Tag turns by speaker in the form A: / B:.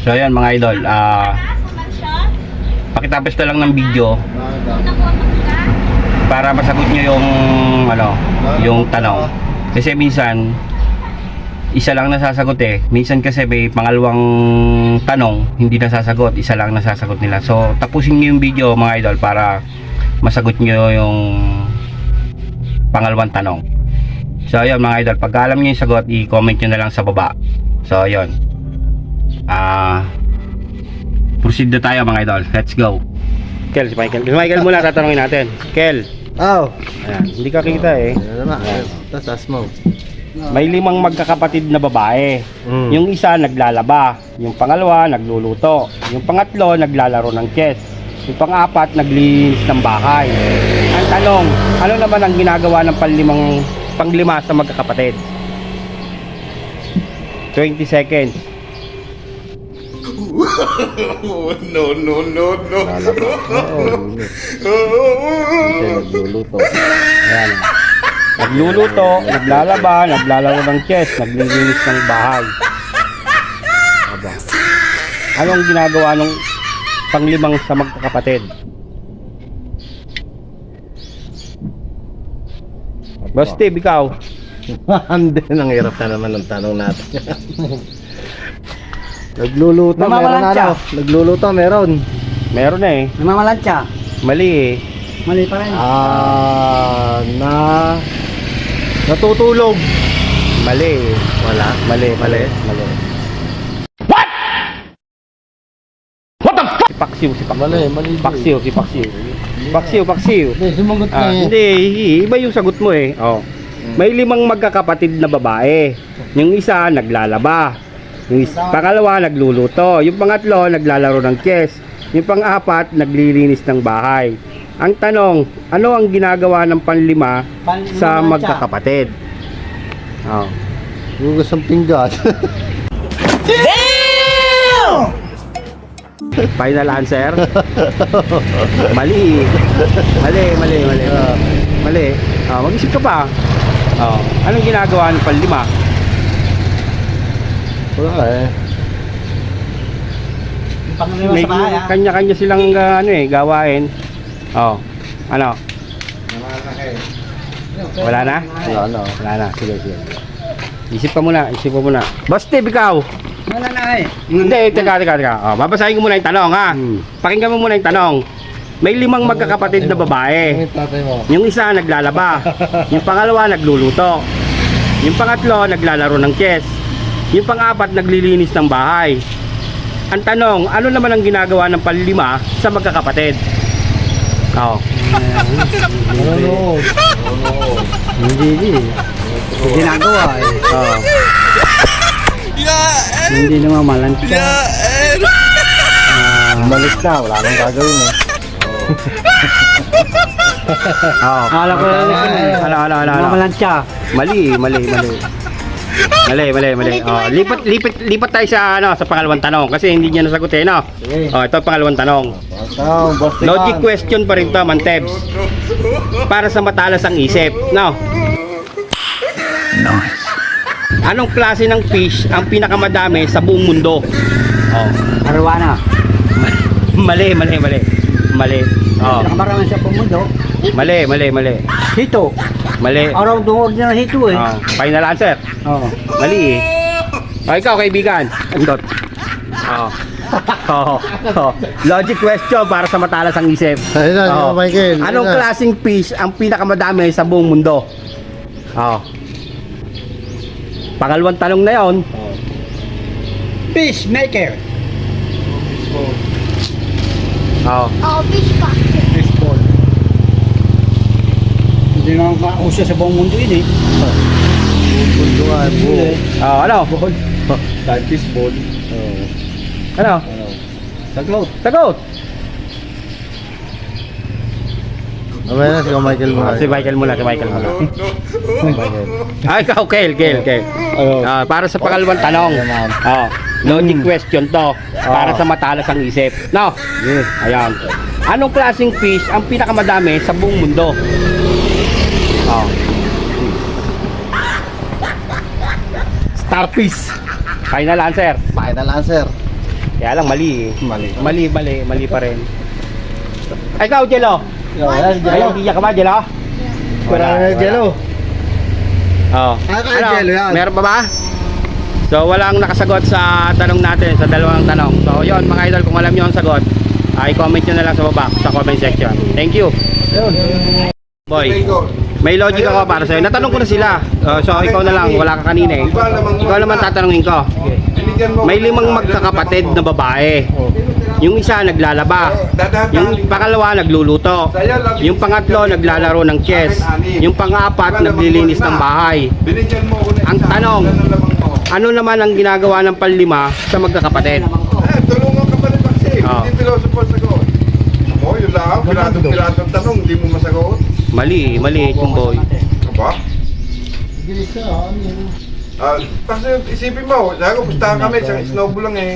A: So ayan mga idol, pakitapos na lang ng video para masagot nyo yung yung tanong. Kasi minsan isa lang nasasagot eh. Minsan kasi may pangalawang tanong hindi nasasagot, isa lang nasasagot nila. So tapusin nyo yung video mga idol para masagot nyo yung pangalawang tanong. So ayun mga idol, pag alam nyo yung sagot, i-comment nyo na lang sa baba. So ayun, proceed na tayo mga idol. Let's go. Kel, si Michael. Si Michael muna tatanungin natin. Kel.
B: Oh.
A: Ayan, hindi ka kita eh.
B: Ano naman? Tas mo.
A: May 5 magkakapatid na babae. Yung isa naglalaba, yung pangalawa nagluluto, yung pangatlo naglalaro ng chess, yung pang-apat naglinis ng bahay. Ang tanong, ano naman ang ginagawa ng panglima sa magkakapatid? 20 seconds.
C: No.
B: Lalaba. Oo. Nagluluto.
A: Ayan. Nagluluto, naglalaba, naglalaro ng chess, naglilinis ng bahay. Aba. Anong ginagawa ng panglimang sa magkakapatid? Boss Steve, ikaw.
B: Hindi, nanghirap na naman ang tanong natin. Nagluluto, meron
D: Namamalansya.
B: Nagluluto, meron.
A: Meron na eh.
D: Namamalansya.
A: Mali eh.
D: Mali pa rin.
B: Natutulog.
A: Mali eh.
B: Wala.
A: Mali. What? What the fuck? Si Paksiw.
B: Mali.
A: Paksiw.
D: Hindi, sumagot na eh.
A: Hindi, iba yung sagot mo eh. Oh. May 5 magkakapatid na babae. Yung isa naglalaba. Yung pangalawa nagluluto. Yung pangatlo naglalaro ng chess. Yung pang-apat naglilinis ng bahay. Ang tanong, ano ang ginagawa ng panlima sa magkakapatid? Oh.
B: Hugas ang pinggan.
A: Final answer? Mali. Mali. Mag-isip ka pa. Anong ginagawa ng panlima?
B: Wala eh.
D: Panglima
A: May
D: sa bahay, ah.
A: kanya-kanya silang gawain. Ano? Wala na? Wala na. Sige. Isip pa muna. Boss Steve, ikaw.
D: Wala na eh.
A: Hindi, teka. Babasahin ko muna yung tanong ha. Pakinggan mo muna yung tanong. May 5 magkakapatid na babae. Yung isa naglalaba. Yung pangalawa nagluluto. Yung pangatlo naglalaro ng chess. Yung pang-apat naglilinis ng bahay. Ang tanong, ano naman ang ginagawa ng panlima sa magkakapatid?
D: Hindi. Ginagawa eh. Hindi naman malansya.
B: Balik na, wala nang gagawin eh.
D: Alam ko lang
A: Ano?
D: Namamalansya.
A: Mali. Lipat tayo sa pangalawang tanong kasi hindi niya nasagot eh, no? Ito pangalawang tanong. Logic question pa rin to, Mantebs. Para sa matalas ang isip, no? Nice. Anong klase ng fish ang pinakamadami sa buong mundo?
D: Arwana.
A: Mali.
D: Pinakamarami sa pumundo.
A: Mali.
D: Hito.
A: Mali.
D: Araw doon na hito eh.
A: Final answer.
D: Oo.
A: Mali eh. Ikaw kaibigan. Andot. Logic question para sa matalas ang isip.
B: Ayun na, Michael.
A: Anong klaseng fish ang pinakamadami sa buong mundo? Pangalawang tanong na yon.
D: Fish maker.
E: Fish pa.
D: Fishball. Hindi naman mauso sa buong mundo yun eh.
A: Ano?
B: Fishball.
A: Ano? Sagot.
B: Mamaya na, si Michael muna.
A: Si Michael muna. Ikaw, Kel. Para sa pangalawang tanong. Logic question to. Para sa matalas ang isip. No?
B: Yes.
A: Ayan. Anong klaseng fish ang pinakamadami sa buong mundo? Starfish. Final answer.
B: Final answer.
A: Kaya lang mali eh.
B: Mali.
A: Mali pa rin. Ay, ikaw, Jello. Ay, hindi ka ba, Jello?
B: Wala na Jello.
A: Oh.
B: Jello yan.
A: Meron pa ba? So, walang nakasagot sa tanong natin, sa dalawang tanong. So, yon mga idol, kung alam nyo ang sagot, i-comment nyo na lang sa baba, sa comment section. Thank you. Boy, may logic ako para sa'yo. Natanong ko na sila. So, ikaw na lang, wala ka kanina eh. Ikaw naman tatanungin ko. May 5 magkakapatid na babae. Yung isa naglalaba. Yung pangalawa nagluluto. Yung pangatlo naglalaro ng chess. Yung pang-apat naglilinis ng bahay.
C: Binigyan mo ako
A: Ang tanong, ano naman ang ginagawa ng panlima sa magkakapatid?
C: tulungan ka pa rin kasi.
A: Oo.
C: Hindi pilosophos sagot. Mo, yun lang. Pilatong tanong, hindi mo masagot.
A: Mali yung boy.
C: Aba? Kasi isipin mo, sabi ko, pustahan kami, isang snowball lang eh.